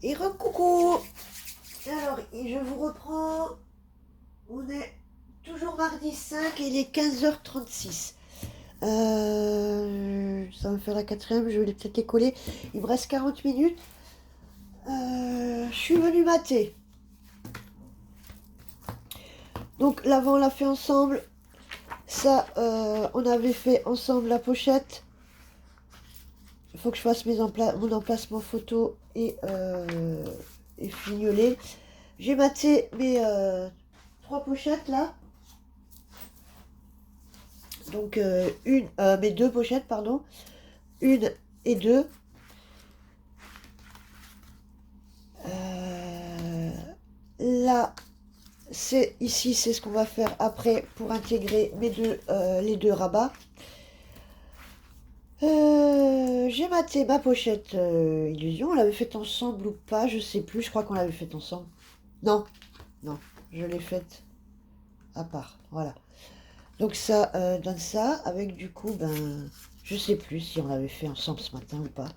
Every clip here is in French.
Et recoucou. Alors, je vous reprends. On est toujours mardi 5 et il est 15h36. Ça va me faire la quatrième, je vais peut-être les coller. Il me reste 40 minutes. Je suis venue mater. Donc l'avant, on l'a fait ensemble. Ça, on avait fait ensemble la pochette. Il faut que je fasse mon emplacement photo et fignoler. J'ai maté mes trois pochettes là. Donc mes deux pochettes, pardon. Une et deux. Là, c'est ici, c'est ce qu'on va faire après pour intégrer les deux rabats. J'ai maté ma pochette Illusion. On l'avait faite ensemble ou pas, je sais plus. Je crois qu'on l'avait faite ensemble. Non, non, je l'ai faite à part. Voilà. Donc ça donne ça avec du coup, ben, je sais plus si on l'avait fait ensemble ce matin ou pas.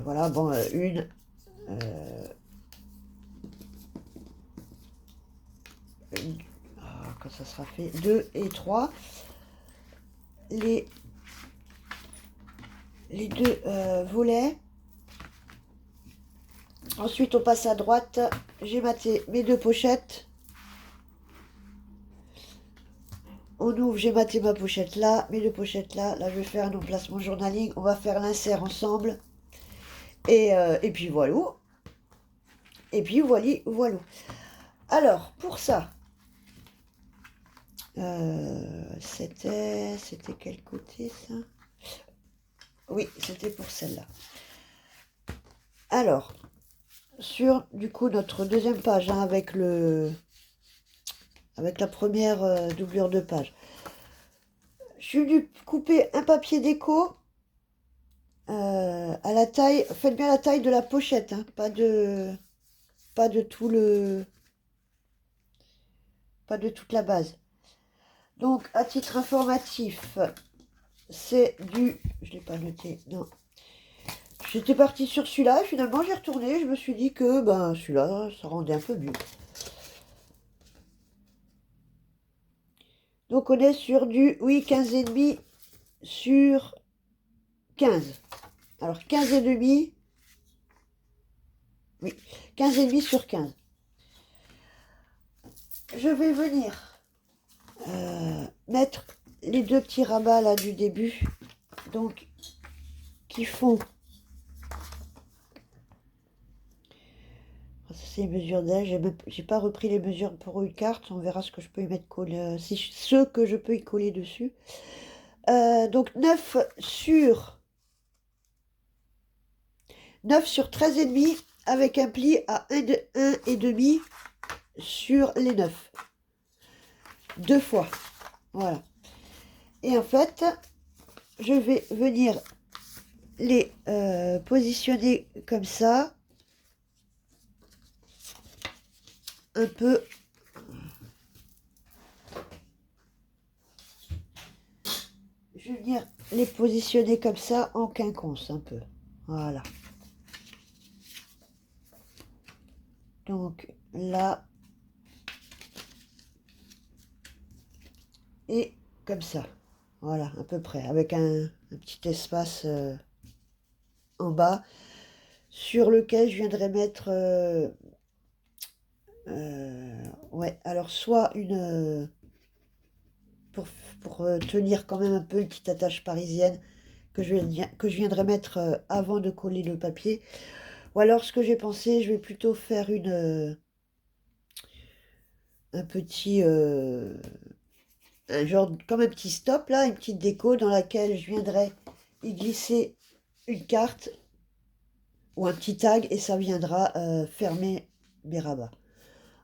Voilà, bon, quand ça sera fait, 2 et 3. Les, les deux volets. Ensuite, on passe à droite. J'ai maté mes deux pochettes. On ouvre, j'ai maté ma pochette là, mes deux pochettes là. Là, je vais faire un emplacement journaling. On va faire l'insert ensemble. Et puis voilà. Et puis voilà. Alors, pour ça, c'était quel côté ça? Oui, c'était pour celle-là. Alors, sur du coup notre deuxième page, hein, avec la première doublure de page, je suis venue couper un papier déco à la taille. Faites bien la taille de la pochette, hein, pas de tout le, pas de toute la base. Donc, à titre informatif, c'est du, je l'ai pas noté, non. J'étais partie sur celui-là et finalement j'ai retourné. Je me suis dit que ben celui-là, ça rendait un peu mieux. Donc on est sur du, oui, 15,5 sur 15. Alors 15,5, oui, 15,5 sur 15. Je vais venir mettre les deux petits rabats là du début, donc qui font, ça c'est les mesures d'âge, j'ai pas repris les mesures pour une carte, on verra ce que je peux y mettre coller, ce que je peux y coller dessus. Donc 9 sur 13,5 avec un pli à 1,5 sur les 9. Deux fois. Voilà. Et en fait, je vais venir les positionner comme ça. Un peu. Je vais venir les positionner comme ça en quinconce un peu. Voilà. Donc là. Et comme ça. Voilà, à peu près. Avec un petit espace en bas sur lequel je viendrai mettre ouais, alors soit une pour tenir quand même un peu une petite attache parisienne que je viendrai mettre avant de coller le papier, ou alors ce que j'ai pensé, je vais plutôt faire un petit un genre comme un petit stop là, une petite déco dans laquelle je viendrai y glisser une carte ou un petit tag et ça viendra fermer mes rabats.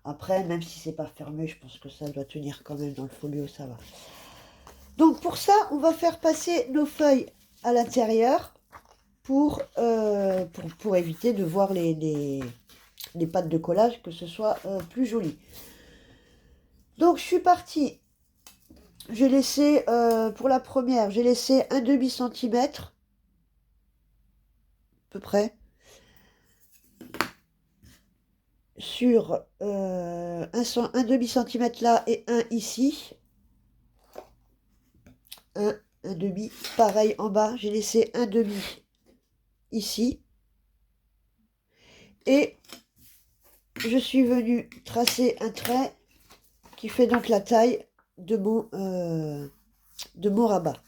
Après, même si c'est pas fermé, je pense que ça doit tenir quand même dans le folio, ça va. Donc pour ça, on va faire passer nos feuilles à l'intérieur pour éviter de voir les pattes de collage, que ce soit plus joli. Donc je suis partie, j'ai laissé, pour la première, j'ai laissé un demi centimètre peu près, sur un demi-centimètre là et un ici. Un demi, pareil en bas, j'ai laissé un demi ici. Et je suis venue tracer un trait qui fait donc la taille de mon rabat.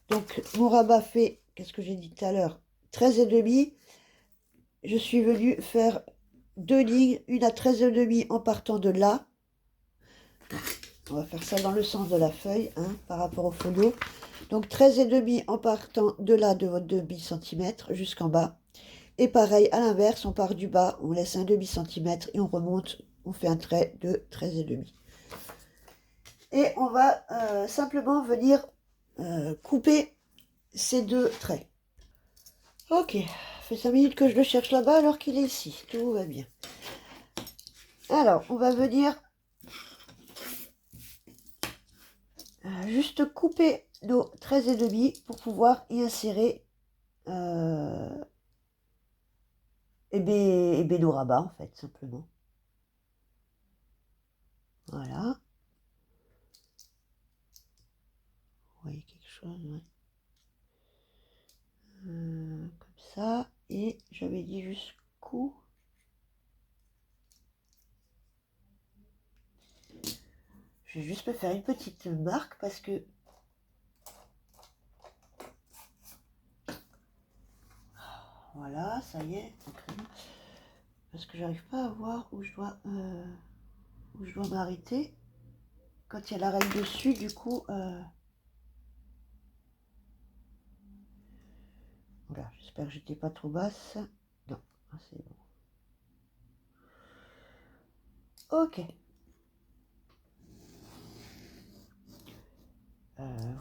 Donc mon rabat fait, qu'est-ce que j'ai dit tout à l'heure, 13,5. Je suis venue faire deux lignes, une à 13,5 en partant de là. On va faire ça dans le sens de la feuille, hein, par rapport au folio. Donc 13,5 en partant de là, de votre demi-centimètre jusqu'en bas. Et pareil, à l'inverse, on part du bas, on laisse un demi-centimètre et on remonte, on fait un trait de 13,5. Et on va simplement venir couper ces deux traits. Ok, ça fait 5 minutes que je le cherche là-bas alors qu'il est ici. Tout va bien. Alors, on va venir juste couper nos 13,5 pour pouvoir y insérer nos rabats, en fait, simplement. Voilà. Vous voyez quelque chose, ouais. Comme ça. Et j'avais dit jusqu'où? Je vais juste me faire une petite marque parce que voilà, ça y est. Parce que j'arrive pas à voir où je dois m'arrêter. Quand il y a la règle dessus, du coup. Voilà, j'espère que j'étais pas trop basse. Non, c'est bon. Ok.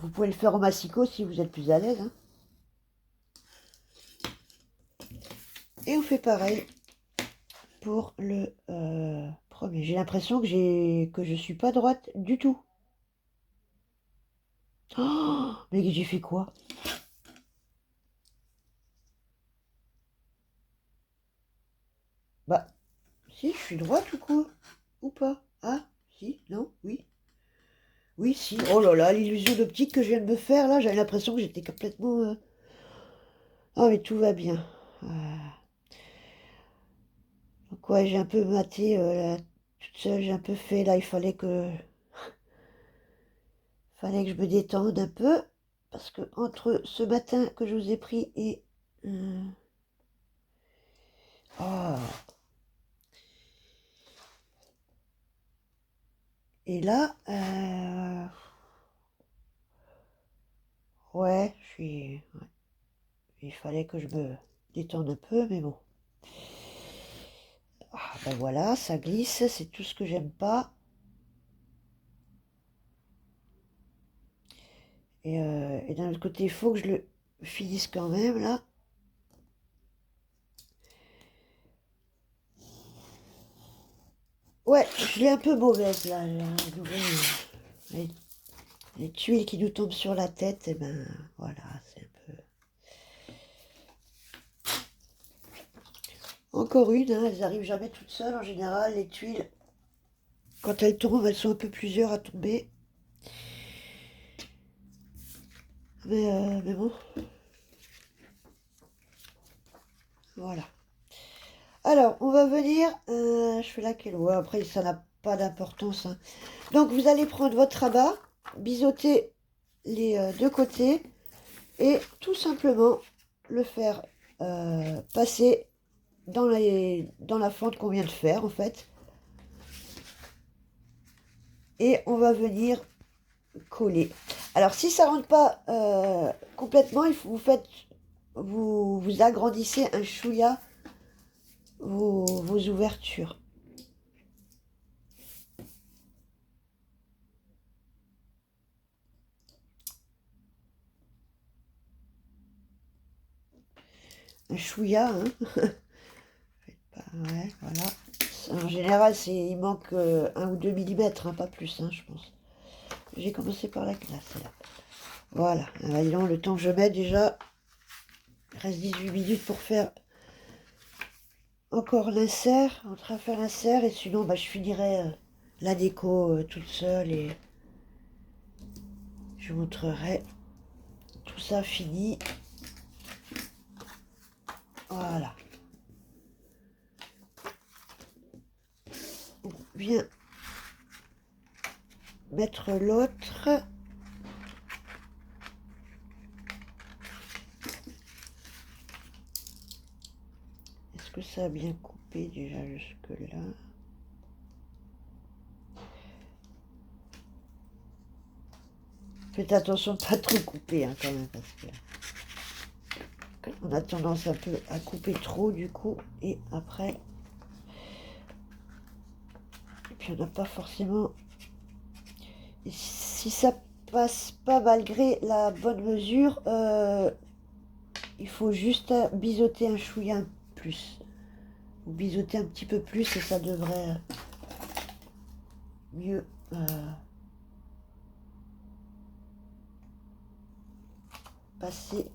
Vous pouvez le faire au massicot si vous êtes plus à l'aise. Hein. Et on fait pareil pour le premier. J'ai l'impression que je suis pas droite du tout. Oh, mais j'ai fait quoi? Bah, si, je suis droite ou quoi? Ou pas? Ah, si, non, oui. Oui, si. Oh là là, l'illusion d'optique que je viens de me faire, là, j'avais l'impression que j'étais complètement... Oh, mais tout va bien. Donc ouais, j'ai un peu maté toute seule, j'ai un peu fait, là, il fallait que je me détende un peu, parce que entre ce matin que je vous ai pris et... oh, et là, ouais, ouais. Il fallait que je me détende un peu, mais bon. Ah, ben voilà, ça glisse, c'est tout ce que j'aime pas. Et d'un autre côté, il faut que je le finisse quand même, là. Ouais, je l'ai un peu mauvaise, là. Les tuiles qui nous tombent sur la tête, et ben voilà, c'est un peu... Encore une, hein, elles arrivent jamais toutes seules, en général, les tuiles, quand elles tombent, elles sont un peu plusieurs à tomber. Mais bon. Voilà. Alors, on va venir... je fais laquelle? Ouais, après, ça n'a pas d'importance. Hein. Donc, vous allez prendre votre rabat, biseauter les deux côtés et tout simplement le faire passer dans la fente qu'on vient de faire, en fait. Et on va venir coller. Alors, si ça rentre pas complètement, vous agrandissez un chouïa vos ouvertures. Un chouïa, hein. Ouais, voilà. En général, il manque 1 ou 2 millimètres, hein, pas plus, hein, je pense. J'ai commencé par la glace, là. Voilà. Alors, le temps que je mets déjà, Il reste 18 minutes pour faire encore l'insert, en train de faire l'insert, et sinon bah, je finirai la déco toute seule et je vous montrerai tout ça fini. Voilà. On vient mettre l'autre. Est-ce que ça a bien coupé déjà jusque là? Faites attention de pas trop couper hein, quand même, parce que on a tendance un peu à couper trop du coup, et après, et puis on n'a pas forcément, et si ça passe pas malgré la bonne mesure, il faut juste biseauter un chouïa plus, ou biseauter un petit peu plus, et ça devrait mieux passer.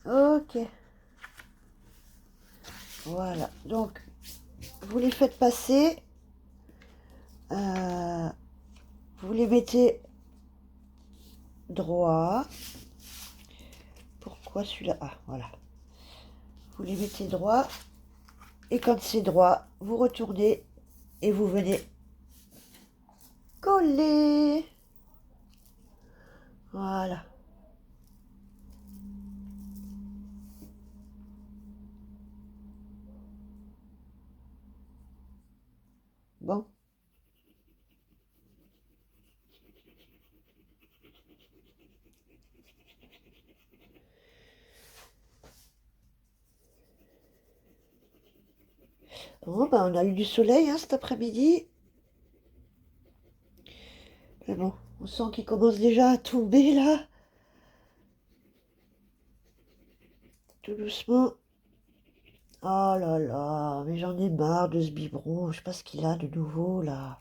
Ok. Voilà. Donc, vous les faites passer. Vous les mettez droit. Pourquoi celui-là? Ah, voilà. Vous les mettez droit. Et quand c'est droit, vous retournez et vous venez coller. Voilà. Bon. Bon, ben, on a eu du soleil hein, cet après-midi. Mais bon, on sent qu'il commence déjà à tomber là. Tout doucement. Oh là là, mais j'en ai marre de ce biberon. Je sais pas ce qu'il a de nouveau là.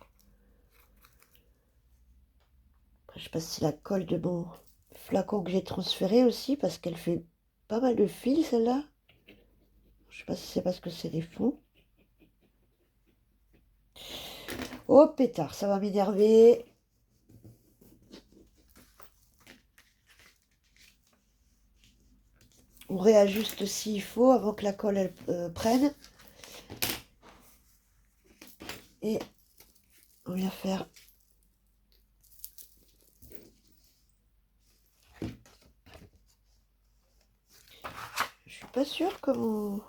Après, je sais pas si c'est la colle de mon flacon que j'ai transféré aussi, parce qu'elle fait pas mal de fils celle-là. Je sais pas si c'est parce que c'est des fonds. Oh pétard, ça va m'énerver. On réajuste s'il faut avant que la colle elle, prenne. Et on vient faire. Je suis pas sûre comment.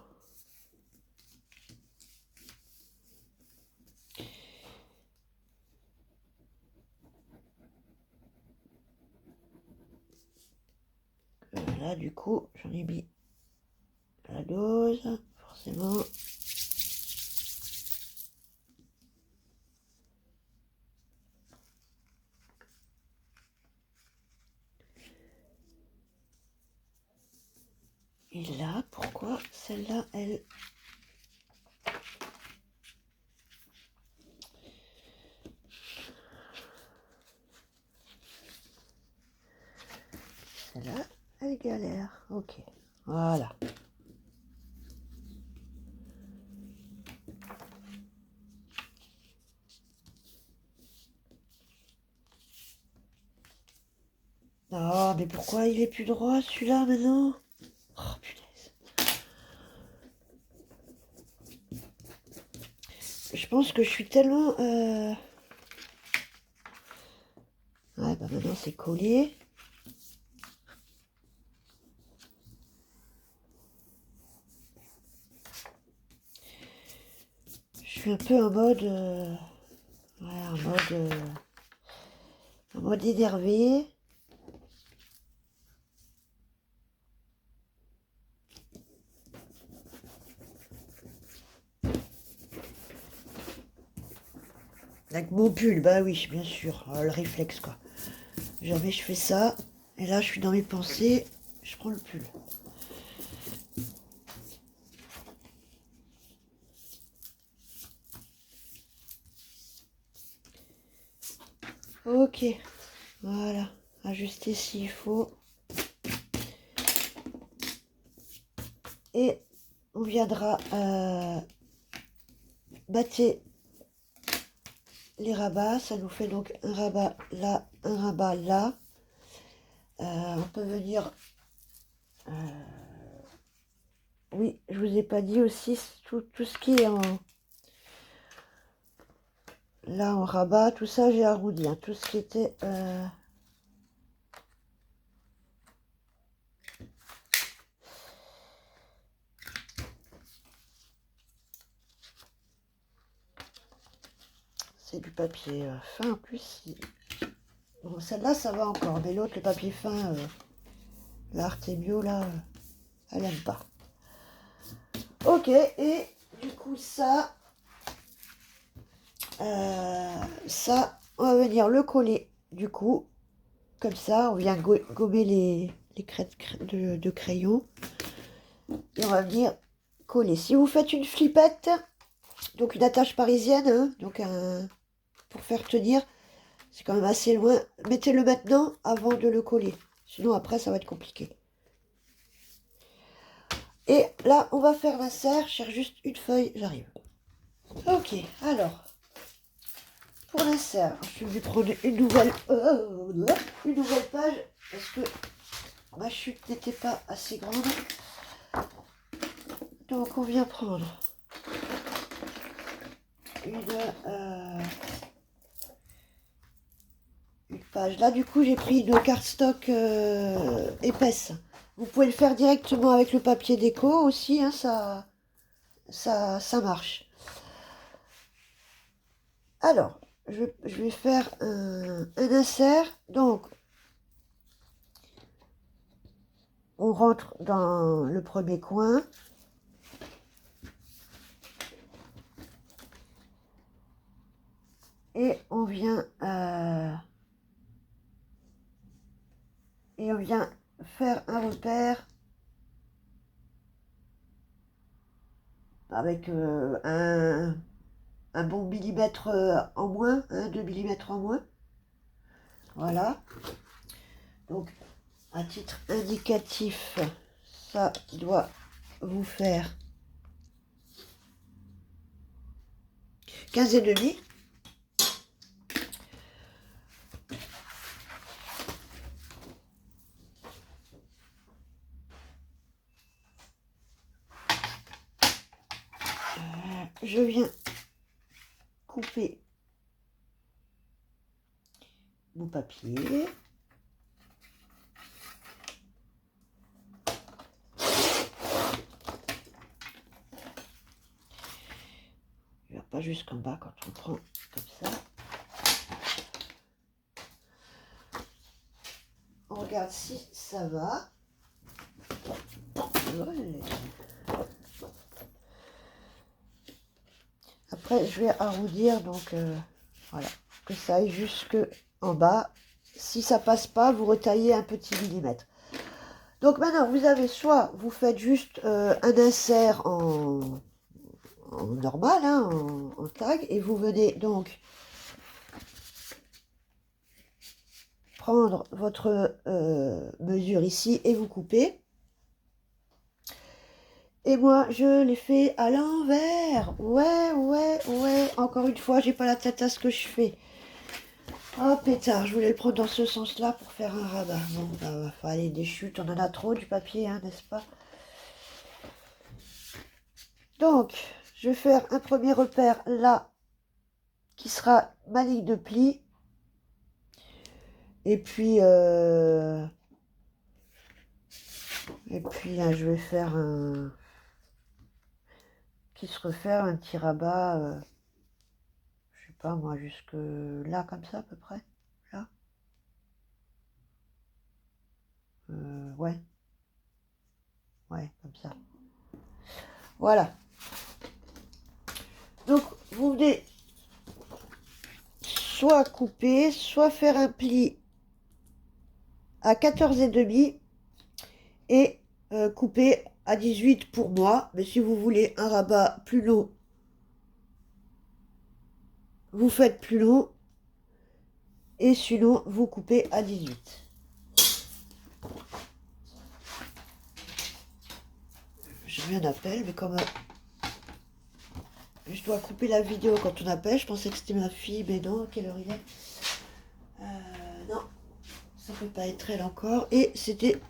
Là du coup j'en ai mis la dose, forcément. Et là, pourquoi celle-là, elle... Celle-là, elle galère. Ok, voilà. Non, mais pourquoi il est plus droit celui-là maintenant? Oh punaise. Je pense que je suis tellement... Ouais, bah maintenant c'est collé. Je suis un peu en mode... Ouais, en mode énervé. Avec mon pull, bah oui, bien sûr. Le réflexe, quoi. Jamais je fais ça. Et là, je suis dans mes pensées. Je prends le pull. Ok, voilà, ajuster s'il faut. Et on viendra battre les rabats. Ça nous fait donc un rabat là, un rabat là. On peut venir... oui, je vous ai pas dit aussi tout ce qui est en... Là, en rabat, tout ça, j'ai arrondi. Hein, tout ce qui était... c'est du papier fin en plus. Bon, celle-là, ça va encore. Mais l'autre, le papier fin, l'Artemio, là, elle aime pas. Ok, et du coup, ça, on va venir le coller, du coup. Comme ça, on vient gommer les crêtes de crayon. Et on va venir coller. Si vous faites une flippette, donc une attache parisienne, hein, donc pour faire tenir, c'est quand même assez loin. Mettez-le maintenant avant de le coller. Sinon, après, ça va être compliqué. Et là, on va faire l'insert. Je cherche juste une feuille, j'arrive. Ok, alors, pour l'insert, je vais prendre une nouvelle page parce que ma chute n'était pas assez grande. Donc, on vient prendre une page. Là, du coup, j'ai pris une cardstock épaisse. Vous pouvez le faire directement avec le papier déco aussi, hein, ça marche. Alors, je vais faire un insert. Donc, on rentre dans le premier coin. Et on vient faire un repère avec un bon millimètre en moins, 2 millimètres en moins. Voilà. Donc, à titre indicatif, ça doit vous faire 15,5. Je viens couper mon papier. Il ne va pas jusqu'en bas quand on prend comme ça. On regarde si ça va. Après, je vais arrondir, donc voilà, que ça aille jusque en bas. Si ça passe pas, vous retaillez un petit millimètre. Donc maintenant, vous avez soit vous faites juste un insert en normal, hein, en tag, et vous venez donc prendre votre mesure ici et vous coupez. Et moi, je l'ai fait à l'envers. Ouais. Encore une fois, j'ai pas la tête à ce que je fais. Oh pétard, je voulais le prendre dans ce sens-là pour faire un rabat. Bon, bah, fallait des chutes, on en a trop du papier, hein, n'est-ce pas? Donc, je vais faire un premier repère là, qui sera ma ligne de pli. Et puis, hein, je vais faire un... qui se refaire un petit rabat, je sais pas moi, jusque là, comme ça à peu près. Là. Ouais. Ouais, comme ça. Voilà. Donc, vous venez soit couper, soit faire un pli à 14,5 et couper à 18 pour moi. Mais si vous voulez un rabat plus long, vous faites plus long. Et sinon, vous coupez à 18. J'ai eu un appel, mais comme je dois couper la vidéo quand on appelle, je pensais que c'était ma fille, mais non, quelle heure il est? Non, ça peut pas être elle encore. Et c'était,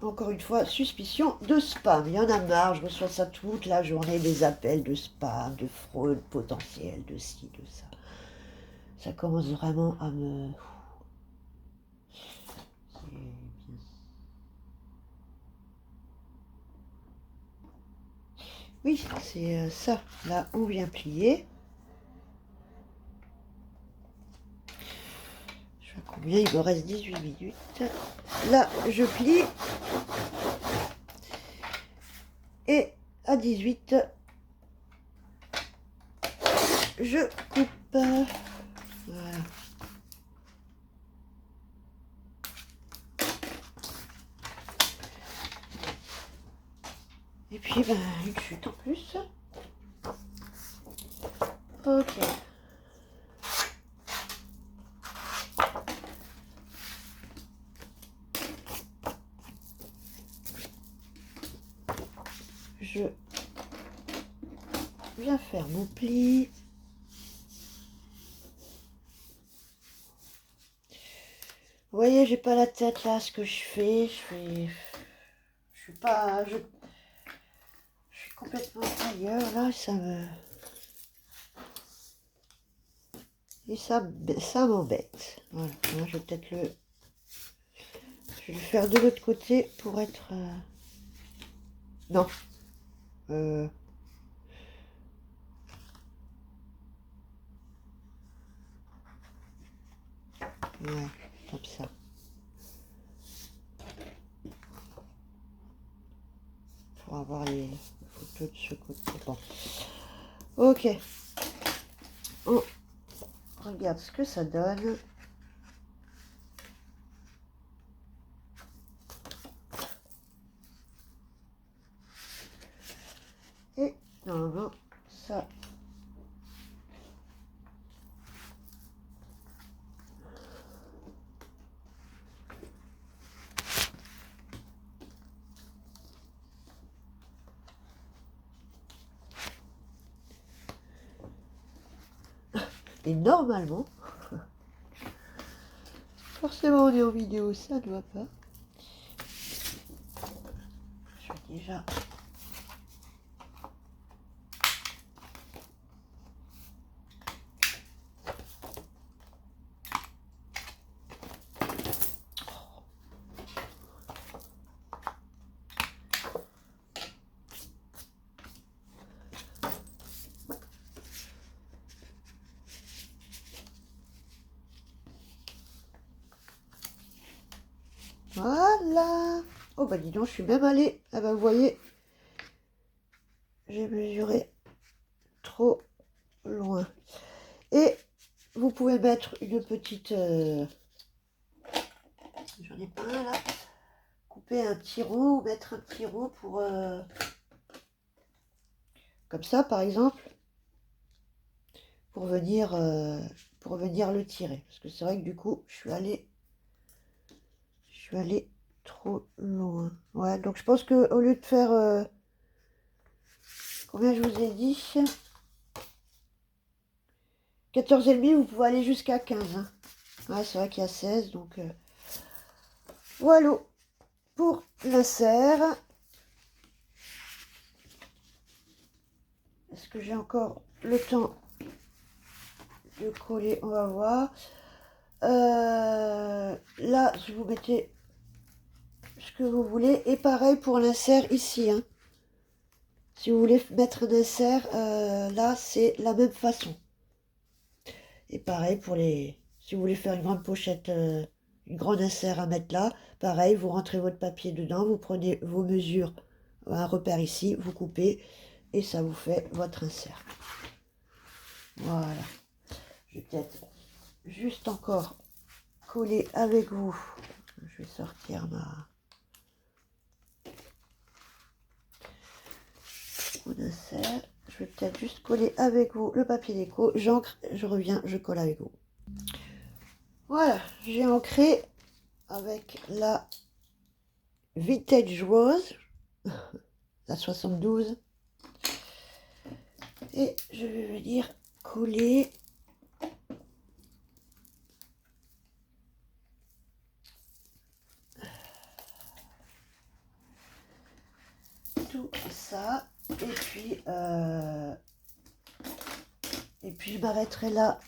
encore une fois, suspicion de spam. Il y en a marre, je reçois ça toute la journée, des appels de spam, de fraude potentielle, de ci, de ça. Ça commence vraiment à me... Oui, c'est ça. Là, on vient plier. Je sais combien, il me reste 18 minutes. Là, je plie. Et à 18, je coupe. Voilà. Et puis, ben, une chute en plus. Ok. Je viens faire mon pli. Vous voyez, j'ai pas la tête là, ce que je fais. Je suis pas... Je suis complètement ailleurs là, ça me... Et ça m'embête. Voilà, moi, je vais peut-être le... Je vais le faire de l'autre côté pour être... Non. Ouais, comme ça. Pour avoir les photos de ce côté. Bon. Ok. On regarde ce que ça donne. Et normalement, ça... Et normalement, forcément on est en vidéo, ça ne va pas. Je vais déjà... Voilà. Oh bah dis donc, je suis même allée. Ah bah vous voyez, j'ai mesuré trop loin. Et vous pouvez mettre une petite... J'en ai pas un là. Couper un petit rond ou mettre un petit rond pour... Comme ça par exemple. Pour venir le tirer. Parce que c'est vrai que du coup, je suis allée trop loin. Ouais, donc je pense que au lieu de faire... combien je vous ai dit 14,5, vous pouvez aller jusqu'à 15. Hein. Ouais, c'est vrai qu'il y a 16, donc... Voilà pour l'insert. Est-ce que j'ai encore le temps de coller? On va voir. Là, je vous mettez ce que vous voulez. Et pareil pour l'insert ici. Hein. Si vous voulez mettre un insert, là, c'est la même façon. Et pareil pour les... Si vous voulez faire une grande pochette, une grande insert à mettre là, pareil, vous rentrez votre papier dedans, vous prenez vos mesures, un repère ici, vous coupez, et ça vous fait votre insert. Voilà. Je vais peut-être juste encore coller avec vous. Je vais sortir mon insert. Je vais peut-être juste coller avec vous le papier déco. J'encre, je reviens, je colle avec vous. Voilà, j'ai ancré avec la Vintage Rose, la 72. Et je vais venir coller tout ça. Et puis je m'arrêterai là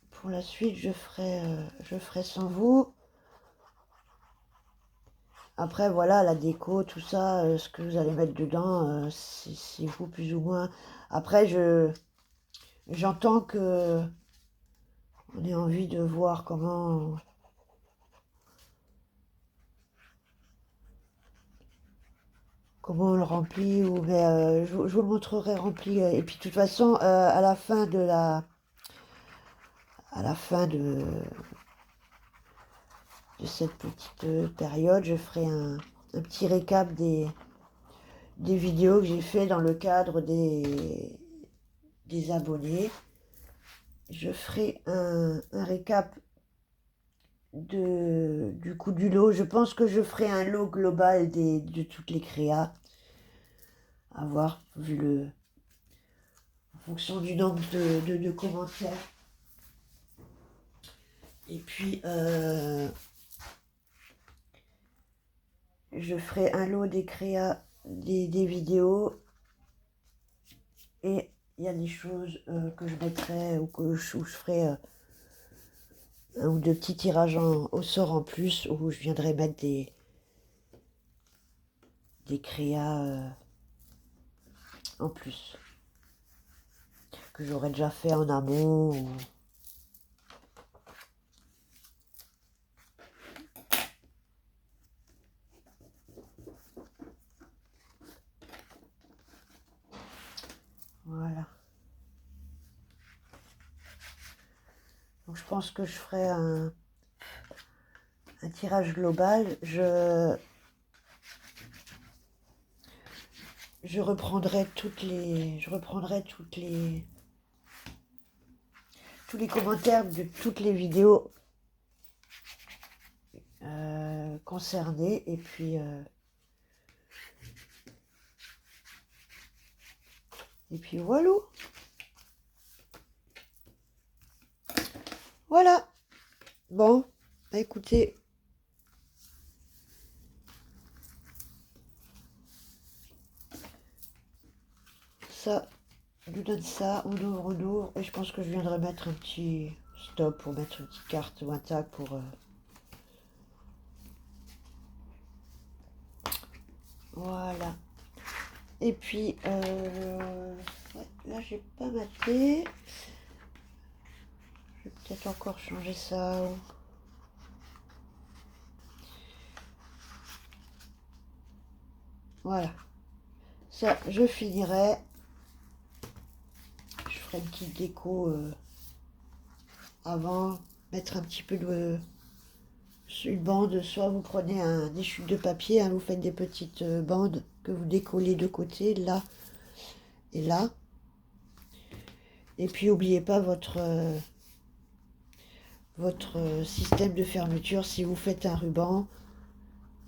pour la suite. Je ferai sans vous. Après, voilà, la déco, tout ça, ce que vous allez mettre dedans, c'est vous plus ou moins. Après, j'entends que on ait envie de voir comment on le remplit, mais je vous le montrerai rempli. Et puis, de toute façon, à la fin de cette petite période, je ferai un petit récap des vidéos que j'ai fait dans le cadre des abonnés. Je ferai un récap du coup du lot. Je pense que je ferai un lot global de toutes les créas. À voir, en fonction du nombre de commentaires. Et puis, je ferai un lot des créas, des vidéos. Et il y a des choses que je mettrai ou où je ferai un ou deux petits tirages au sort en plus, où je viendrai mettre des créas en plus, que j'aurais déjà fait en amont. Voilà. Donc je pense que je ferai un tirage global. Je reprendrai tous les commentaires de toutes les vidéos concernées. Et puis voilà. Voilà. Bon, bah écoutez. Ça, on nous donne ça, on ouvre. Et je pense que je viendrai mettre un petit stop pour mettre une petite carte ou un tag pour... Voilà. Et puis, ouais, là, j'ai pas maté. Je vais peut-être encore changer ça. Voilà. Ça, je finirai. Je ferai une petite déco avant. Mettre un petit peu une bande. Soit vous prenez des chutes de papier, hein, vous faites des petites bandes que vous décollez de côté, là et là. Et puis, n'oubliez pas votre système de fermeture. Si vous faites un ruban,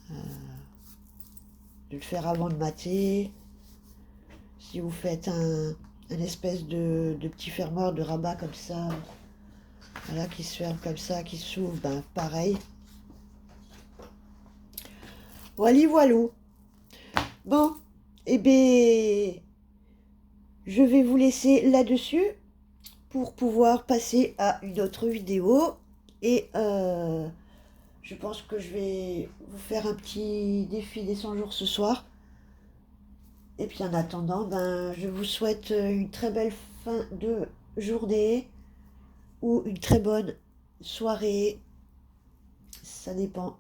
de le faire avant de mater. Si vous faites un espèce de petit fermoir de rabat comme ça, voilà, qui se ferme comme ça, qui s'ouvre, ben pareil. Voilà, voilà. Bon, et bien, je vais vous laisser là-dessus pour pouvoir passer à une autre vidéo. Et je pense que je vais vous faire un petit défi des 100 jours ce soir. Et puis en attendant, ben, je vous souhaite une très belle fin de journée ou une très bonne soirée. Ça dépend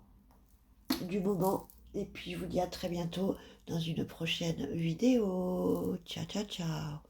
du moment. Et puis je vous dis à très bientôt dans une prochaine vidéo. Ciao, ciao, ciao.